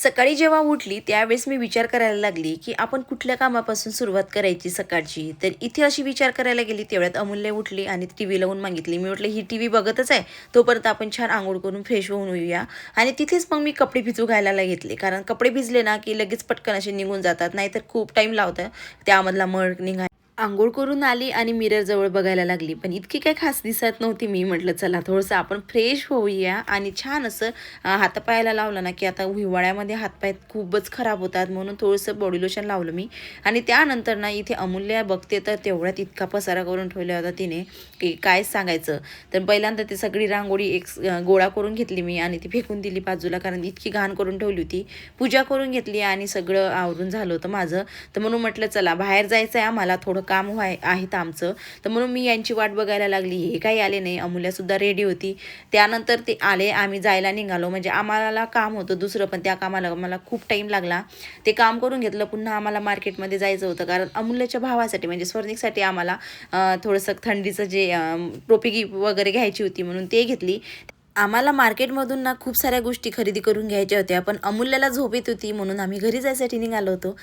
सकाळी जेव्हा उठली त्यावेळेस मी विचार करायला लागली, की आपण कुठल्या कामापासून सुरुवात करायची सकाळची. तर इथे अशी विचार करायला गेली तेवढ्यात अमूल्य उठली आणि टीव्ही लावून मागितली. मी म्हटलं ही टीव्ही बघतच आहे, तोपर्यंत आपण छान अंघोळ करून फ्रेश होऊन येऊया. आणि तिथेच मग मी कपडे भिजू घालायला घेतले. कारण कपडे भिजले ना, की लगेच पटकन असे निघून जातात. नाहीतर खूप टाईम लावतं त्यामधला मळ निघायला. अंघोळ करून आली आणि मिरर जवळ बघायला लागली, पण इतकी काही खास दिसत नव्हती मी. म्हटलं चला थोडंसं आपण फ्रेश होऊया आणि छान असं हातापायाला लावलं ना, की आता हिवाळ्यामध्ये हातपाय खूपच खराब होतात, म्हणून थोडंसं बॉडी लोशन लावलं मी. आणि त्यानंतर ना इथे अमूल्य बघते तर तेवढ्यात इतका पसारा करून ठेवला होता तिने, की कायच सांगायचं. तर पहिल्यांदा ती सगळी रांगोळी गोळा करून घेतली मी आणि ती फेकून दिली बाजूला, कारण इतकी घाण करून ठेवली होती. पूजा करून घेतली आणि सगळं आवरून झालं होतं माझं. तर म्हणून म्हटलं चला बाहेर जायचं आहे आम्हाला, थोडं काम आहेत आमचं. तर म्हणून मी यांची वाट बघायला लागली. हे काही आले नाही. अमूल्यासुद्धा रेडी होती. त्यानंतर ते आले, आम्ही जायला निघालो. म्हणजे आम्हाला काम होतं दुसरं, पण त्या कामाला मला खूप टाईम लागला. ते काम करून घेतलं. पुन्हा आम्हाला मार्केटमध्ये जायचं होतं, कारण अमूल्याच्या भावासाठी म्हणजे स्वर्णिकसाठी आम्हाला थोडंसं थंडीचं जे टोपी वगैरे घ्यायची होती म्हणून ते घेतली. आम्हाला मार्केटमधून ना खूप साऱ्या गोष्टी खरेदी करून घ्यायच्या होत्या, पण अमूल्याला झोप येत होती म्हणून आम्ही घरी जायसाठी निघालो होतो.